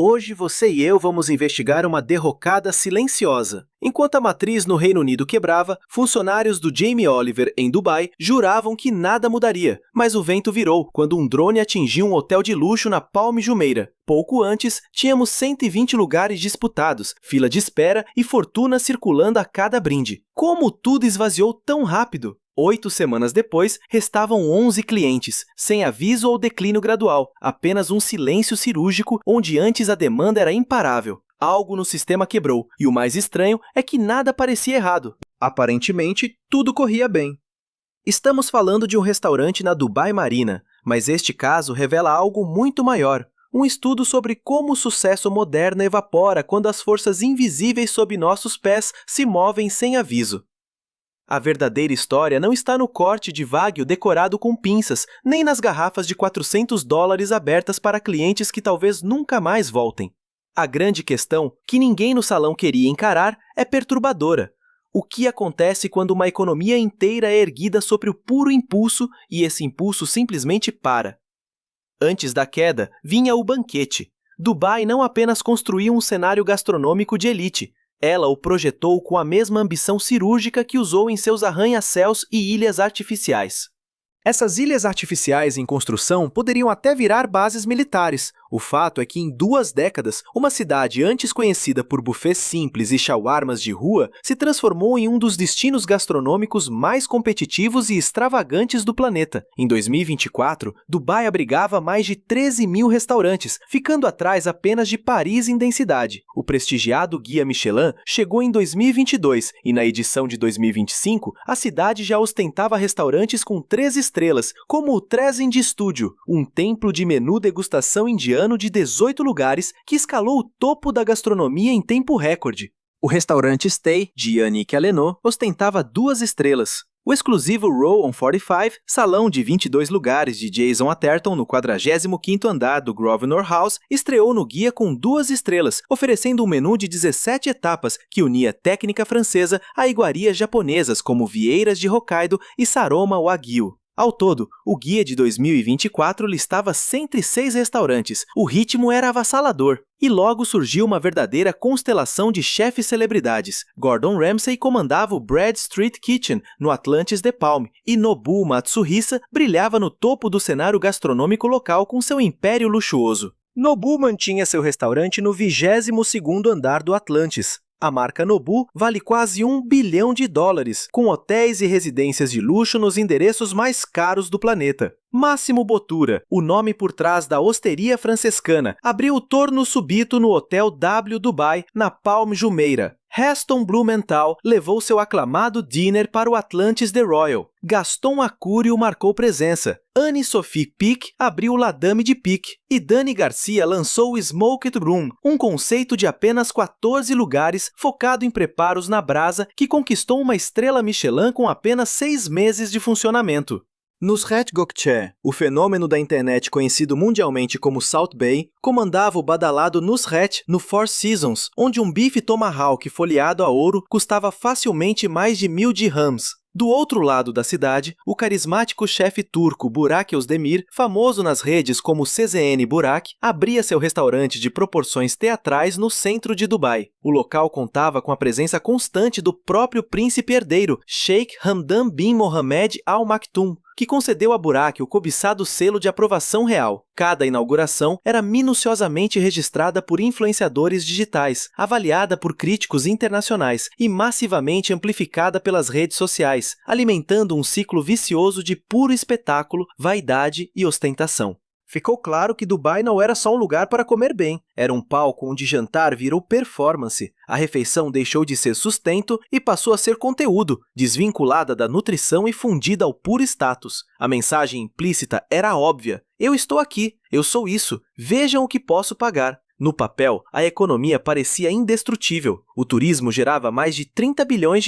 Hoje você e eu vamos investigar uma derrocada silenciosa. Enquanto a matriz no Reino Unido quebrava, funcionários do Jamie Oliver em Dubai juravam que nada mudaria, mas o vento virou quando um drone atingiu um hotel de luxo na Palm Jumeirah. Pouco antes, tínhamos 120 lugares disputados, fila de espera e fortuna circulando a cada brinde. Como tudo esvaziou tão rápido? 8 semanas depois, restavam 11 clientes, sem aviso ou declínio gradual, apenas um silêncio cirúrgico onde antes a demanda era imparável. Algo no sistema quebrou, e o mais estranho é que nada parecia errado. Aparentemente, tudo corria bem. Estamos falando de um restaurante na Dubai Marina, mas este caso revela algo muito maior. Um estudo sobre como o sucesso moderno evapora quando as forças invisíveis sob nossos pés se movem sem aviso. A verdadeira história não está no corte de Wagyu decorado com pinças, nem nas garrafas de $400 abertas para clientes que talvez nunca mais voltem. A grande questão, que ninguém no salão queria encarar, é perturbadora. O que acontece quando uma economia inteira é erguida sobre o puro impulso e esse impulso simplesmente para? Antes da queda, vinha o banquete. Dubai não apenas construiu um cenário gastronômico de elite, ela o projetou com a mesma ambição cirúrgica que usou em seus arranha-céus e ilhas artificiais. Essas ilhas artificiais em construção poderiam até virar bases militares. O fato é que em 2 décadas, uma cidade antes conhecida por buffets simples e shawarmas de rua se transformou em um dos destinos gastronômicos mais competitivos e extravagantes do planeta. Em 2024, Dubai abrigava mais de 13 mil restaurantes, ficando atrás apenas de Paris em densidade. O prestigiado Guia Michelin chegou em 2022 e na edição de 2025, a cidade já ostentava restaurantes com 3 estrelas, como o Tresend Studio, um templo de menu degustação indiano de 18 lugares que escalou o topo da gastronomia em tempo recorde. O restaurante Stay, de Yannick Allenot, ostentava 2 estrelas. O exclusivo Row on 45, salão de 22 lugares de Jason Atherton no 45º andar do Grosvenor House, estreou no guia com 2 estrelas, oferecendo um menu de 17 etapas que unia técnica francesa a iguarias japonesas como vieiras de Hokkaido e Saroma Wagyu. Ao todo, o guia de 2024 listava 106 restaurantes. O ritmo era avassalador. E logo surgiu uma verdadeira constelação de chefes celebridades. Gordon Ramsay comandava o Bread Street Kitchen, no Atlantis de Palm, e Nobuo Matsuhisa brilhava no topo do cenário gastronômico local com seu império luxuoso. Nobuo mantinha seu restaurante no 22º andar do Atlantis. A marca Nobuo vale quase $1 bilhão, com hotéis e residências de luxo nos endereços mais caros do planeta. Máximo Bottura, o nome por trás da Osteria Francescana, abriu o torno subito no Hotel W Dubai, na Palm Jumeirah. Heston Blumenthal levou seu aclamado dinner para o Atlantis The Royal. Gaston Acúrio marcou presença. Anne-Sophie Pic abriu o La Dame de Pic. E Dani Garcia lançou o Smoked Room, um conceito de apenas 14 lugares focado em preparos na brasa que conquistou uma estrela Michelin com apenas 6 meses de funcionamento. Nusret Gokce, o fenômeno da internet conhecido mundialmente como Salt Bae, comandava o badalado Nusret no Four Seasons, onde um bife tomahawk folheado a ouro custava facilmente mais de 1.000 dirhams. Do outro lado da cidade, o carismático chefe turco Burak Özdemir, famoso nas redes como CZN Burak, abria seu restaurante de proporções teatrais no centro de Dubai. O local contava com a presença constante do próprio príncipe herdeiro, Sheikh Hamdan bin Mohammed Al Maktoum, que concedeu a Burak o cobiçado selo de aprovação real. Cada inauguração era minuciosamente registrada por influenciadores digitais, avaliada por críticos internacionais e massivamente amplificada pelas redes sociais, alimentando um ciclo vicioso de puro espetáculo, vaidade e ostentação. Ficou claro que Dubai não era só um lugar para comer bem, era um palco onde jantar virou performance. A refeição deixou de ser sustento e passou a ser conteúdo, desvinculada da nutrição e fundida ao puro status. A mensagem implícita era óbvia: eu estou aqui, eu sou isso, vejam o que posso pagar. No papel, a economia parecia indestrutível. O turismo gerava mais de $30 bilhões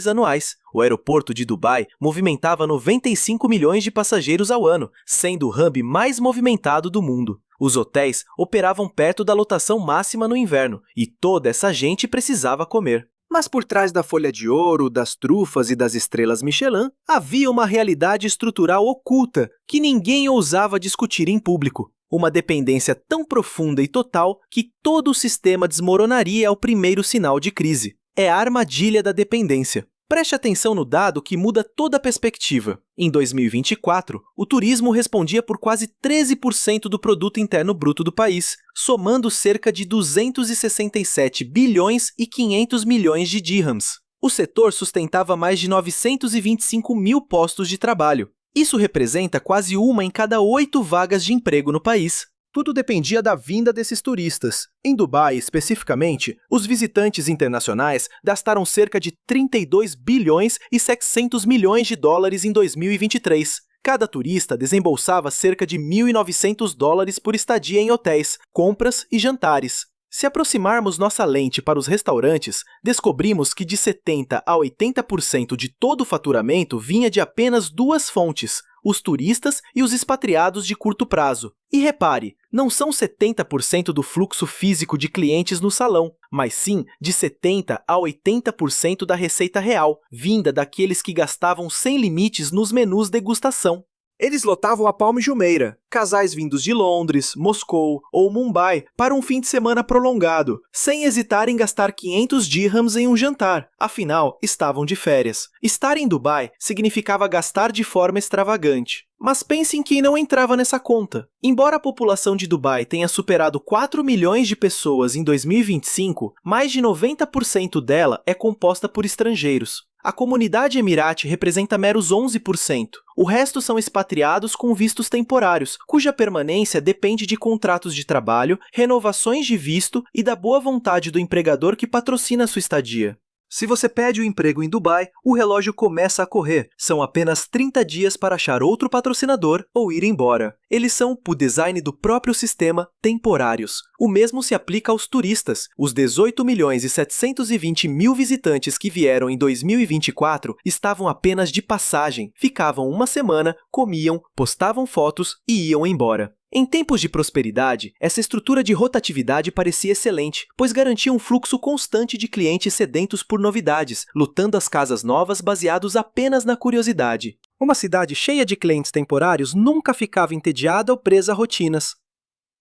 anuais. O aeroporto de Dubai movimentava 95 milhões de passageiros ao ano, sendo o hub mais movimentado do mundo. Os hotéis operavam perto da lotação máxima no inverno, e toda essa gente precisava comer. Mas por trás da folha de ouro, das trufas e das estrelas Michelin, havia uma realidade estrutural oculta que ninguém ousava discutir em público. Uma dependência tão profunda e total que todo o sistema desmoronaria ao primeiro sinal de crise. É a armadilha da dependência. Preste atenção no dado que muda toda a perspectiva. Em 2024, o turismo respondia por quase 13% do produto interno bruto do país, somando cerca de 267 bilhões e 500 milhões de dirhams. O setor sustentava mais de 925 mil postos de trabalho. Isso representa quase uma em cada 8 vagas de emprego no país. Tudo dependia da vinda desses turistas. Em Dubai, especificamente, os visitantes internacionais gastaram cerca de 32 bilhões e 700 milhões de dólares em 2023. Cada turista desembolsava cerca de 1.900 dólares por estadia em hotéis, compras e jantares. Se aproximarmos nossa lente para os restaurantes, descobrimos que de 70% a 80% de todo o faturamento vinha de apenas 2 fontes, os turistas e os expatriados de curto prazo. E repare, não são 70% do fluxo físico de clientes no salão, mas sim de 70% a 80% da receita real, vinda daqueles que gastavam sem limites nos menus degustação. Eles lotavam a Palm Jumeirah, casais vindos de Londres, Moscou ou Mumbai para um fim de semana prolongado, sem hesitar em gastar 500 dirhams em um jantar, afinal, estavam de férias. Estar em Dubai significava gastar de forma extravagante. Mas pensem que não entrava nessa conta. Embora a população de Dubai tenha superado 4 milhões de pessoas em 2025, mais de 90% dela é composta por estrangeiros. A comunidade emirate representa meros 11%. O resto são expatriados com vistos temporários, cuja permanência depende de contratos de trabalho, renovações de visto e da boa vontade do empregador que patrocina sua estadia. Se você pede o emprego em Dubai, o relógio começa a correr. São apenas 30 dias para achar outro patrocinador ou ir embora. Eles são, por design do próprio sistema, temporários. O mesmo se aplica aos turistas. Os 18 milhões e 720 mil visitantes que vieram em 2024 estavam apenas de passagem, ficavam uma semana, comiam, postavam fotos e iam embora. Em tempos de prosperidade, essa estrutura de rotatividade parecia excelente, pois garantia um fluxo constante de clientes sedentos por novidades, lutando as casas novas baseados apenas na curiosidade. Uma cidade cheia de clientes temporários nunca ficava entediada ou presa a rotinas.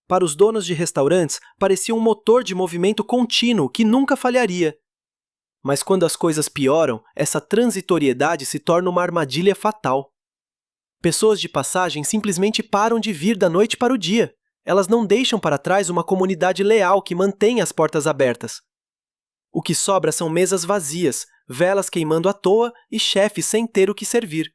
Para os donos de restaurantes, parecia um motor de movimento contínuo que nunca falharia. Mas quando as coisas pioram, essa transitoriedade se torna uma armadilha fatal. Pessoas de passagem simplesmente param de vir da noite para o dia. Elas não deixam para trás uma comunidade leal que mantém as portas abertas. O que sobra são mesas vazias, velas queimando à toa e chefes sem ter o que servir.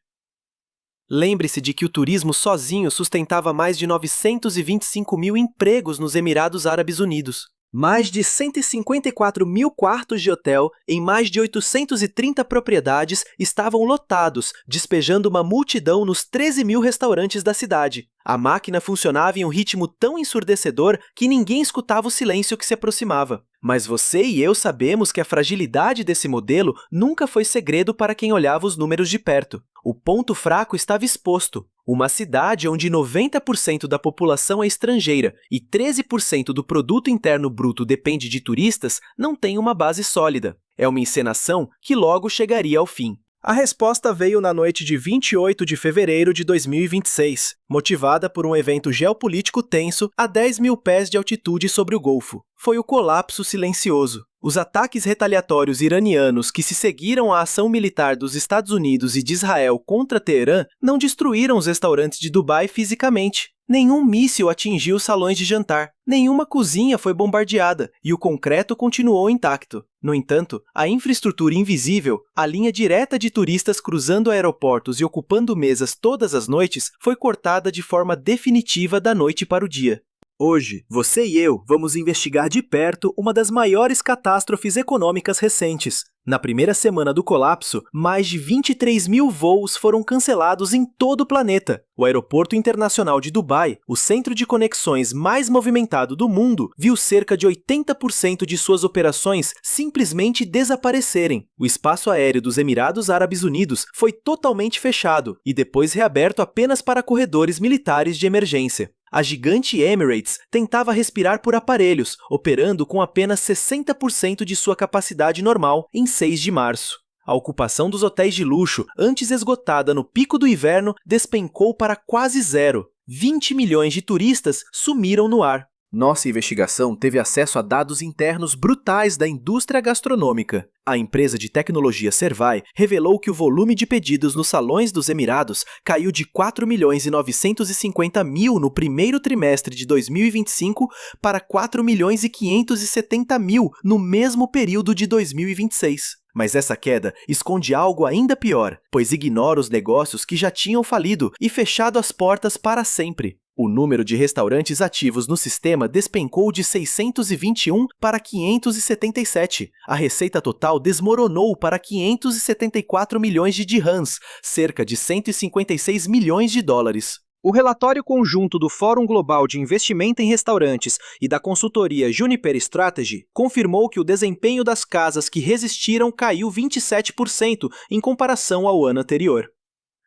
Lembre-se de que o turismo sozinho sustentava mais de 925 mil empregos nos Emirados Árabes Unidos. Mais de 154 mil quartos de hotel em mais de 830 propriedades estavam lotados, despejando uma multidão nos 13 mil restaurantes da cidade. A máquina funcionava em um ritmo tão ensurdecedor que ninguém escutava o silêncio que se aproximava. Mas você e eu sabemos que a fragilidade desse modelo nunca foi segredo para quem olhava os números de perto. O ponto fraco estava exposto. Uma cidade onde 90% da população é estrangeira e 13% do produto interno bruto depende de turistas não tem uma base sólida. É uma encenação que logo chegaria ao fim. A resposta veio na noite de 28 de fevereiro de 2026, motivada por um evento geopolítico tenso a 10 mil pés de altitude sobre o Golfo. Foi o colapso silencioso. Os ataques retaliatórios iranianos que se seguiram à ação militar dos Estados Unidos e de Israel contra Teherã não destruíram os restaurantes de Dubai fisicamente. Nenhum míssil atingiu os salões de jantar, nenhuma cozinha foi bombardeada e o concreto continuou intacto. No entanto, a infraestrutura invisível, a linha direta de turistas cruzando aeroportos e ocupando mesas todas as noites, foi cortada de forma definitiva da noite para o dia. Hoje, você e eu vamos investigar de perto uma das maiores catástrofes econômicas recentes. Na primeira semana do colapso, mais de 23 mil voos foram cancelados em todo o planeta. O Aeroporto Internacional de Dubai, o centro de conexões mais movimentado do mundo, viu cerca de 80% de suas operações simplesmente desaparecerem. O espaço aéreo dos Emirados Árabes Unidos foi totalmente fechado e depois reaberto apenas para corredores militares de emergência. A gigante Emirates tentava respirar por aparelhos, operando com apenas 60% de sua capacidade normal em 6 de março. A ocupação dos hotéis de luxo, antes esgotada no pico do inverno, despencou para quase zero. 20 milhões de turistas sumiram no ar. Nossa investigação teve acesso a dados internos brutais da indústria gastronômica. A empresa de tecnologia Servai revelou que o volume de pedidos nos salões dos Emirados caiu de 4.950.000 no primeiro trimestre de 2025 para 4.570.000 no mesmo período de 2026. Mas essa queda esconde algo ainda pior, pois ignora os negócios que já tinham falido e fechado as portas para sempre. O número de restaurantes ativos no sistema despencou de 621 para 577. A receita total desmoronou para 574 milhões de dirhams, cerca de 156 milhões de dólares. O relatório conjunto do Fórum Global de Investimento em Restaurantes e da consultoria Juniper Strategy confirmou que o desempenho das casas que resistiram caiu 27% em comparação ao ano anterior.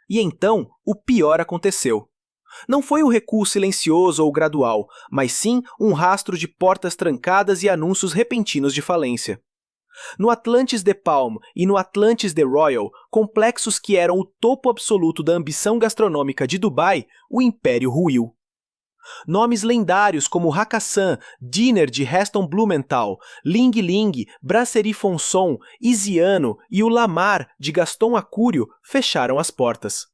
E então, o pior aconteceu. Não foi um recuo silencioso ou gradual, mas sim um rastro de portas trancadas e anúncios repentinos de falência. No Atlantis The Palm e no Atlantis The Royal, complexos que eram o topo absoluto da ambição gastronômica de Dubai, o império ruiu. Nomes lendários como Hakkasan, Dinner de Heston Blumenthal, Ling Ling, Brasserie Fonson, Isiano e o Lamar de Gaston Acúrio fecharam as portas.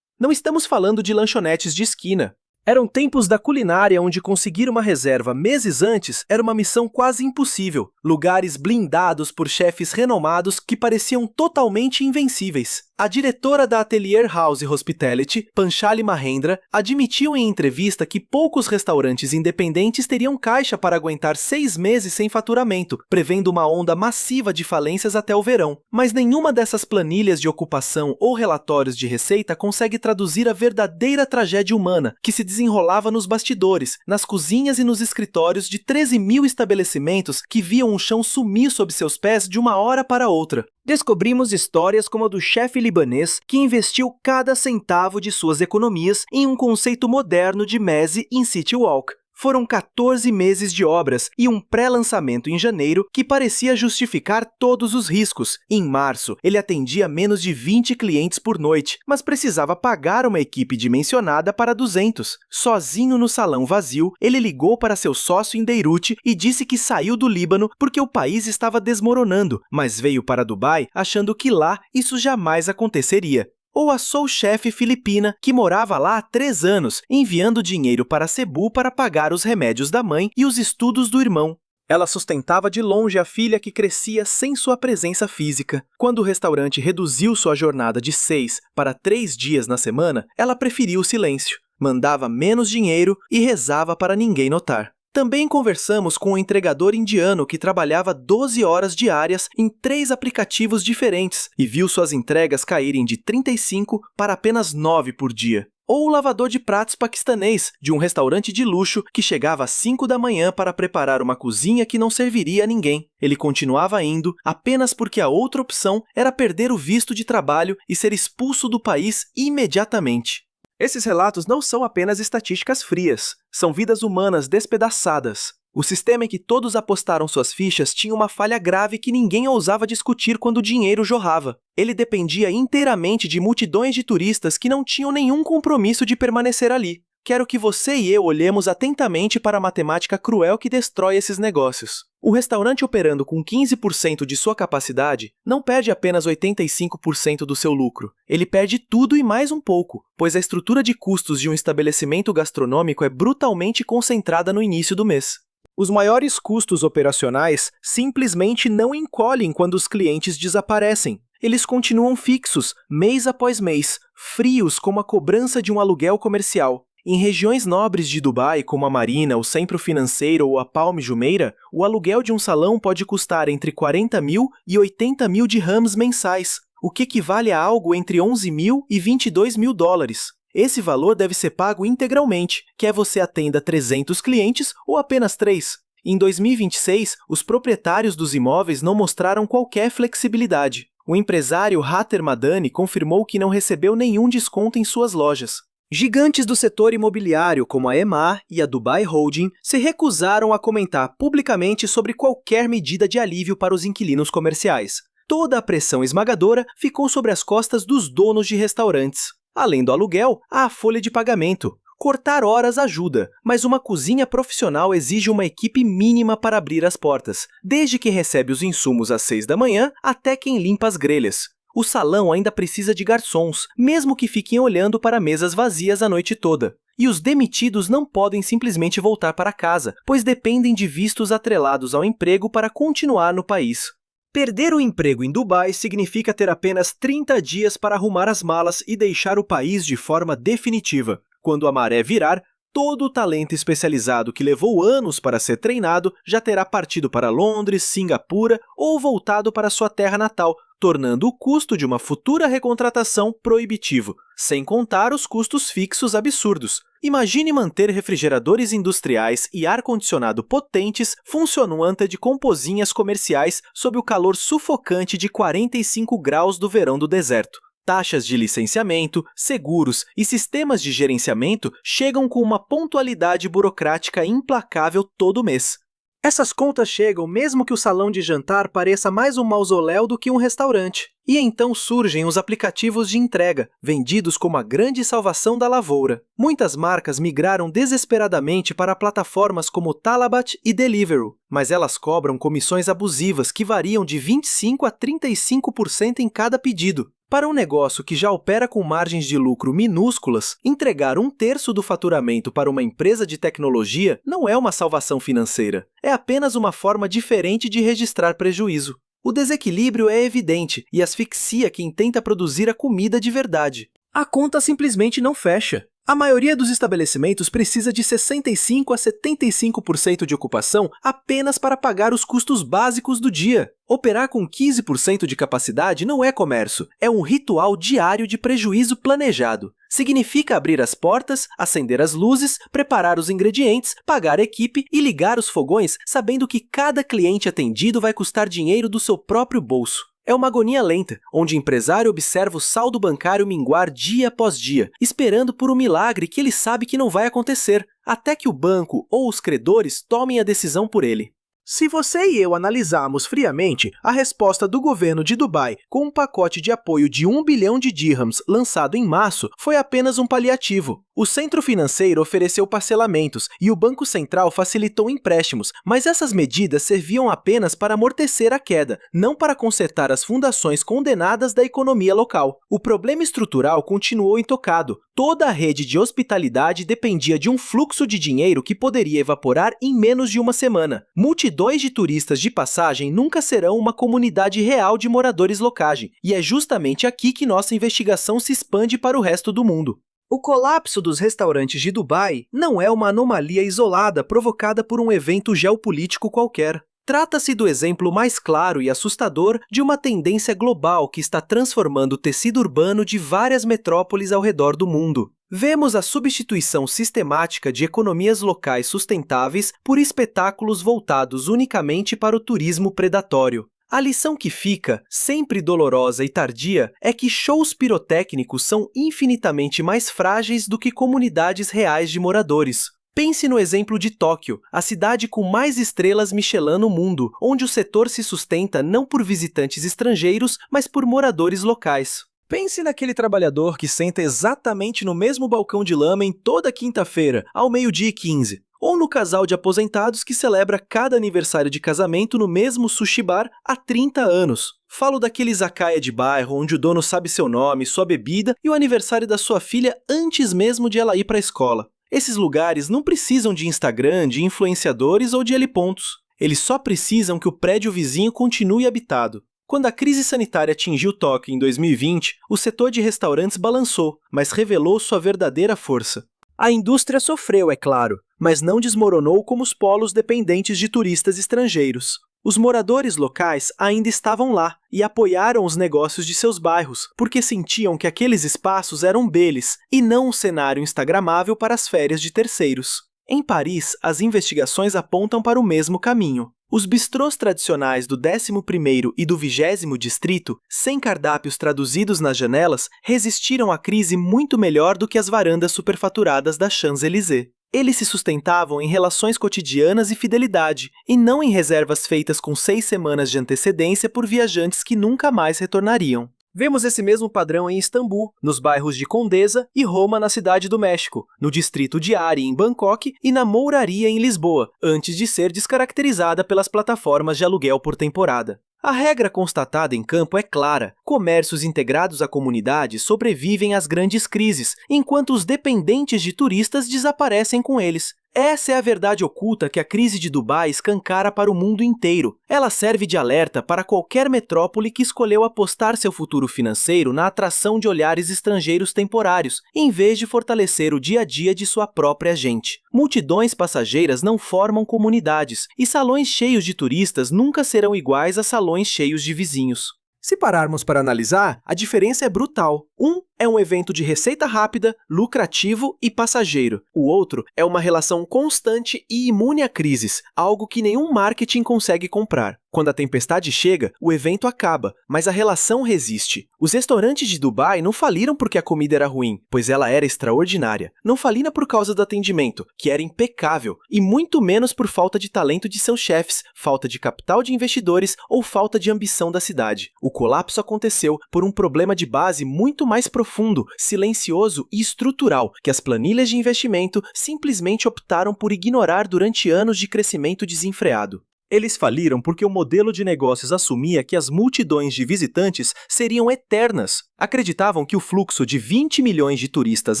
Não estamos falando de lanchonetes de esquina. Eram tempos da culinária onde conseguir uma reserva meses antes era uma missão quase impossível. Lugares blindados por chefes renomados que pareciam totalmente invencíveis. A diretora da Atelier House Hospitality, Panchali Mahendra, admitiu em entrevista que poucos restaurantes independentes teriam caixa para aguentar 6 meses sem faturamento, prevendo uma onda massiva de falências até o verão. Mas nenhuma dessas planilhas de ocupação ou relatórios de receita consegue traduzir a verdadeira tragédia humana que se desenrolava nos bastidores, nas cozinhas e nos escritórios de 13 mil estabelecimentos que viam o chão sumir sob seus pés de uma hora para outra. Descobrimos histórias como a do chefe libanês que investiu cada centavo de suas economias em um conceito moderno de meze in City Walk. Foram 14 meses de obras e um pré-lançamento em janeiro que parecia justificar todos os riscos. Em março, ele atendia menos de 20 clientes por noite, mas precisava pagar uma equipe dimensionada para 200. Sozinho no salão vazio, ele ligou para seu sócio em Beirute e disse que saiu do Líbano porque o país estava desmoronando, mas veio para Dubai achando que lá isso jamais aconteceria. Ou a sous-chefe filipina, que morava lá há 3 anos, enviando dinheiro para Cebu para pagar os remédios da mãe e os estudos do irmão. Ela sustentava de longe a filha que crescia sem sua presença física. Quando o restaurante reduziu sua jornada de 6 para 3 dias na semana, ela preferiu o silêncio, mandava menos dinheiro e rezava para ninguém notar. Também conversamos com um entregador indiano que trabalhava 12 horas diárias em 3 aplicativos diferentes e viu suas entregas caírem de 35 para apenas 9 por dia. Ou o lavador de pratos paquistanês de um restaurante de luxo que chegava às 5 da manhã para preparar uma cozinha que não serviria a ninguém. Ele continuava indo apenas porque a outra opção era perder o visto de trabalho e ser expulso do país imediatamente. Esses relatos não são apenas estatísticas frias, são vidas humanas despedaçadas. O sistema em que todos apostaram suas fichas tinha uma falha grave que ninguém ousava discutir quando o dinheiro jorrava. Ele dependia inteiramente de multidões de turistas que não tinham nenhum compromisso de permanecer ali. Quero que você e eu olhemos atentamente para a matemática cruel que destrói esses negócios. O restaurante operando com 15% de sua capacidade não perde apenas 85% do seu lucro. Ele perde tudo e mais um pouco, pois a estrutura de custos de um estabelecimento gastronômico é brutalmente concentrada no início do mês. Os maiores custos operacionais simplesmente não encolhem quando os clientes desaparecem. Eles continuam fixos, mês após mês, frios como a cobrança de um aluguel comercial. Em regiões nobres de Dubai, como a Marina, o Centro Financeiro ou a Palm Jumeirah, o aluguel de um salão pode custar entre 40 mil e 80 mil dirhams mensais, o que equivale a algo entre 11 mil e 22 mil dólares. Esse valor deve ser pago integralmente, quer você atenda 300 clientes ou apenas 3. Em 2026, os proprietários dos imóveis não mostraram qualquer flexibilidade. O empresário Hater Madani confirmou que não recebeu nenhum desconto em suas lojas. Gigantes do setor imobiliário como a Emaar e a Dubai Holding se recusaram a comentar publicamente sobre qualquer medida de alívio para os inquilinos comerciais. Toda a pressão esmagadora ficou sobre as costas dos donos de restaurantes. Além do aluguel, há a folha de pagamento. Cortar horas ajuda, mas uma cozinha profissional exige uma equipe mínima para abrir as portas, desde quem recebe os insumos às 6 da manhã até quem limpa as grelhas. O salão ainda precisa de garçons, mesmo que fiquem olhando para mesas vazias a noite toda. E os demitidos não podem simplesmente voltar para casa, pois dependem de vistos atrelados ao emprego para continuar no país. Perder o emprego em Dubai significa ter apenas 30 dias para arrumar as malas e deixar o país de forma definitiva. Quando a maré virar, todo o talento especializado que levou anos para ser treinado já terá partido para Londres, Singapura ou voltado para sua terra natal, tornando o custo de uma futura recontratação proibitivo, sem contar os custos fixos absurdos. Imagine manter refrigeradores industriais e ar-condicionado potentes funcionando de composinhas comerciais sob o calor sufocante de 45 graus do verão do deserto. Taxas de licenciamento, seguros e sistemas de gerenciamento chegam com uma pontualidade burocrática implacável todo mês. Essas contas chegam mesmo que o salão de jantar pareça mais um mausoléu do que um restaurante. E então surgem os aplicativos de entrega, vendidos como a grande salvação da lavoura. Muitas marcas migraram desesperadamente para plataformas como Talabat e Deliveroo, mas elas cobram comissões abusivas que variam de 25% a 35% em cada pedido. Para um negócio que já opera com margens de lucro minúsculas, entregar 1/3 do faturamento para uma empresa de tecnologia não é uma salvação financeira. É apenas uma forma diferente de registrar prejuízo. O desequilíbrio é evidente e asfixia quem tenta produzir a comida de verdade. A conta simplesmente não fecha. A maioria dos estabelecimentos precisa de 65% a 75% de ocupação apenas para pagar os custos básicos do dia. Operar com 15% de capacidade não é comércio, é um ritual diário de prejuízo planejado. Significa abrir as portas, acender as luzes, preparar os ingredientes, pagar a equipe e ligar os fogões sabendo que cada cliente atendido vai custar dinheiro do seu próprio bolso. É uma agonia lenta, onde o empresário observa o saldo bancário minguar dia após dia, esperando por um milagre que ele sabe que não vai acontecer, até que o banco ou os credores tomem a decisão por ele. Se você e eu analisarmos friamente, a resposta do governo de Dubai com um pacote de apoio de 1 bilhão de dirhams lançado em março foi apenas um paliativo. O centro financeiro ofereceu parcelamentos e o Banco Central facilitou empréstimos, mas essas medidas serviam apenas para amortecer a queda, não para consertar as fundações condenadas da economia local. O problema estrutural continuou intocado. Toda a rede de hospitalidade dependia de um fluxo de dinheiro que poderia evaporar em menos de uma semana. Multidões de turistas de passagem nunca serão uma comunidade real de moradores locais, e é justamente aqui que nossa investigação se expande para o resto do mundo. O colapso dos restaurantes de Dubai não é uma anomalia isolada provocada por um evento geopolítico qualquer. Trata-se do exemplo mais claro e assustador de uma tendência global que está transformando o tecido urbano de várias metrópoles ao redor do mundo. Vemos a substituição sistemática de economias locais sustentáveis por espetáculos voltados unicamente para o turismo predatório. A lição que fica, sempre dolorosa e tardia, é que shows pirotécnicos são infinitamente mais frágeis do que comunidades reais de moradores. Pense no exemplo de Tóquio, a cidade com mais estrelas Michelin no mundo, onde o setor se sustenta não por visitantes estrangeiros, mas por moradores locais. Pense naquele trabalhador que senta exatamente no mesmo balcão de lamen toda quinta-feira, ao 12h15. Ou no casal de aposentados que celebra cada aniversário de casamento no mesmo sushi bar há 30 anos. Falo daquele izakaya de bairro onde o dono sabe seu nome, sua bebida e o aniversário da sua filha antes mesmo de ela ir para a escola. Esses lugares não precisam de Instagram, de influenciadores ou de helipontos. Eles só precisam que o prédio vizinho continue habitado. Quando a crise sanitária atingiu Tóquio em 2020, o setor de restaurantes balançou, mas revelou sua verdadeira força. A indústria sofreu, é claro, mas não desmoronou como os polos dependentes de turistas estrangeiros. Os moradores locais ainda estavam lá e apoiaram os negócios de seus bairros, porque sentiam que aqueles espaços eram deles e não um cenário instagramável para as férias de terceiros. Em Paris, as investigações apontam para o mesmo caminho. Os bistrôs tradicionais do 11º e do 20º distrito, sem cardápios traduzidos nas janelas, resistiram à crise muito melhor do que as varandas superfaturadas da Champs-Élysées. Eles se sustentavam em relações cotidianas e fidelidade, e não em reservas feitas com 6 semanas de antecedência por viajantes que nunca mais retornariam. Vemos esse mesmo padrão em Istambul, nos bairros de Condesa e Roma na Cidade do México, no distrito de Ari em Bangkok e na Mouraria em Lisboa, antes de ser descaracterizada pelas plataformas de aluguel por temporada. A regra constatada em campo é clara: comércios integrados à comunidade sobrevivem às grandes crises, enquanto os dependentes de turistas desaparecem com eles. Essa é a verdade oculta que a crise de Dubai escancara para o mundo inteiro. Ela serve de alerta para qualquer metrópole que escolheu apostar seu futuro financeiro na atração de olhares estrangeiros temporários, em vez de fortalecer o dia a dia de sua própria gente. Multidões passageiras não formam comunidades, e salões cheios de turistas nunca serão iguais a salões cheios de vizinhos. Se pararmos para analisar, a diferença é brutal. Um é um evento de receita rápida, lucrativo e passageiro. O outro é uma relação constante e imune a crises, algo que nenhum marketing consegue comprar. Quando a tempestade chega, o evento acaba, mas a relação resiste. Os restaurantes de Dubai não faliram porque a comida era ruim, pois ela era extraordinária. Não faliram por causa do atendimento, que era impecável, e muito menos por falta de talento de seus chefes, falta de capital de investidores ou falta de ambição da cidade. O colapso aconteceu por um problema de base muito mais profundo, silencioso e estrutural, que as planilhas de investimento simplesmente optaram por ignorar durante anos de crescimento desenfreado. Eles faliram porque o modelo de negócios assumia que as multidões de visitantes seriam eternas. Acreditavam que o fluxo de 20 milhões de turistas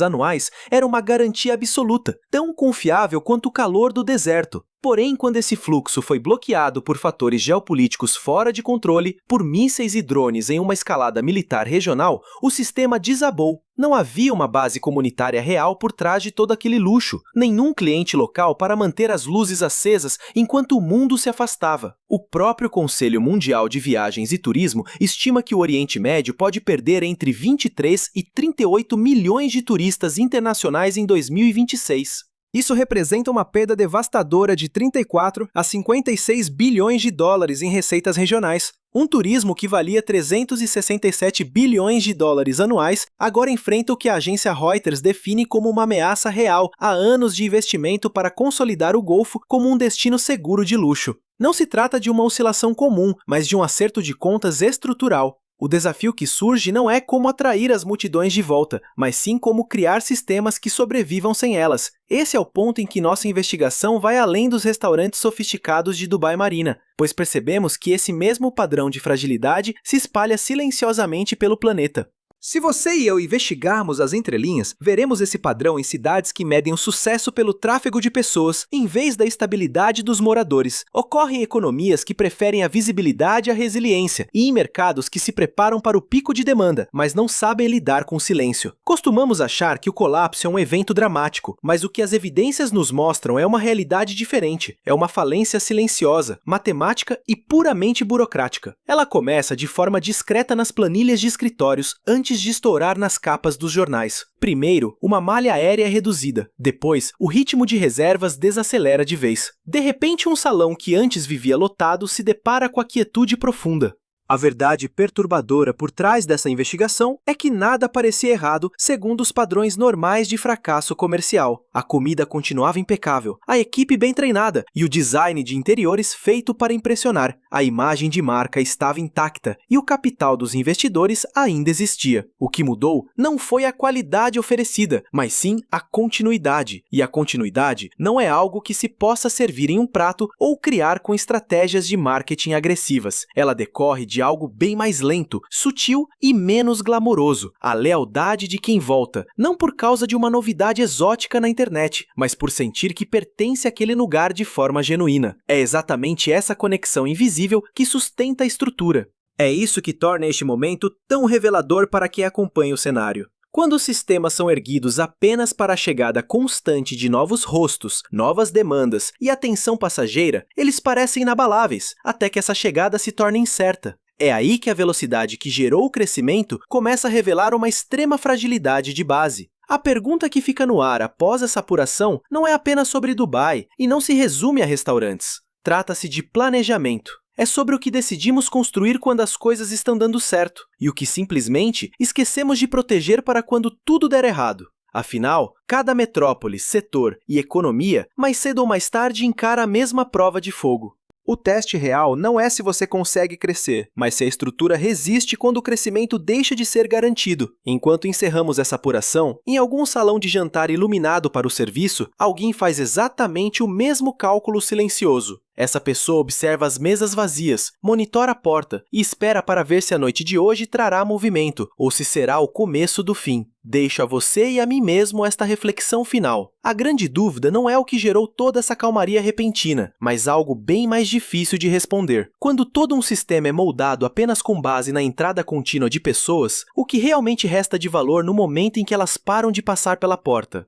anuais era uma garantia absoluta, tão confiável quanto o calor do deserto. Porém, quando esse fluxo foi bloqueado por fatores geopolíticos fora de controle, por mísseis e drones em uma escalada militar regional, o sistema desabou. Não havia uma base comunitária real por trás de todo aquele luxo, nenhum cliente local para manter as luzes acesas enquanto o mundo se afastava. O próprio Conselho Mundial de Viagens e Turismo estima que o Oriente Médio pode perder entre 23 e 38 milhões de turistas internacionais em 2026. Isso representa uma perda devastadora de 34 a 56 bilhões de dólares em receitas regionais. Um turismo que valia 367 bilhões de dólares anuais agora enfrenta o que a agência Reuters define como uma ameaça real a anos de investimento para consolidar o Golfo como um destino seguro de luxo. Não se trata de uma oscilação comum, mas de um acerto de contas estrutural. O desafio que surge não é como atrair as multidões de volta, mas sim como criar sistemas que sobrevivam sem elas. Esse é o ponto em que nossa investigação vai além dos restaurantes sofisticados de Dubai Marina, pois percebemos que esse mesmo padrão de fragilidade se espalha silenciosamente pelo planeta. Se você e eu investigarmos as entrelinhas, veremos esse padrão em cidades que medem o sucesso pelo tráfego de pessoas, em vez da estabilidade dos moradores. Ocorrem economias que preferem a visibilidade à resiliência, e em mercados que se preparam para o pico de demanda, mas não sabem lidar com o silêncio. Costumamos achar que o colapso é um evento dramático, mas o que as evidências nos mostram é uma realidade diferente. É uma falência silenciosa, matemática e puramente burocrática. Ela começa de forma discreta nas planilhas de escritórios, antes de estourar nas capas dos jornais. Primeiro, uma malha aérea reduzida. Depois, o ritmo de reservas desacelera de vez. De repente, um salão que antes vivia lotado se depara com a quietude profunda. A verdade perturbadora por trás dessa investigação é que nada parecia errado segundo os padrões normais de fracasso comercial. A comida continuava impecável, a equipe bem treinada e o design de interiores feito para impressionar. A imagem de marca estava intacta e o capital dos investidores ainda existia. O que mudou não foi a qualidade oferecida, mas sim a continuidade. E a continuidade não é algo que se possa servir em um prato ou criar com estratégias de marketing agressivas. Ela decorre de algo bem mais lento, sutil e menos glamouroso, a lealdade de quem volta, não por causa de uma novidade exótica na internet, mas por sentir que pertence àquele lugar de forma genuína. É exatamente essa conexão invisível que sustenta a estrutura. É isso que torna este momento tão revelador para quem acompanha o cenário. Quando os sistemas são erguidos apenas para a chegada constante de novos rostos, novas demandas e atenção passageira, eles parecem inabaláveis, até que essa chegada se torna incerta. É aí que a velocidade que gerou o crescimento começa a revelar uma extrema fragilidade de base. A pergunta que fica no ar após essa apuração não é apenas sobre Dubai e não se resume a restaurantes. Trata-se de planejamento. É sobre o que decidimos construir quando as coisas estão dando certo e o que simplesmente esquecemos de proteger para quando tudo der errado. Afinal, cada metrópole, setor e economia, mais cedo ou mais tarde, encara a mesma prova de fogo. O teste real não é se você consegue crescer, mas se a estrutura resiste quando o crescimento deixa de ser garantido. Enquanto encerramos essa apuração, em algum salão de jantar iluminado para o serviço, alguém faz exatamente o mesmo cálculo silencioso. Essa pessoa observa as mesas vazias, monitora a porta e espera para ver se a noite de hoje trará movimento ou se será o começo do fim. Deixo a você e a mim mesmo esta reflexão final. A grande dúvida não é o que gerou toda essa calmaria repentina, mas algo bem mais difícil de responder. Quando todo um sistema é moldado apenas com base na entrada contínua de pessoas, o que realmente resta de valor no momento em que elas param de passar pela porta?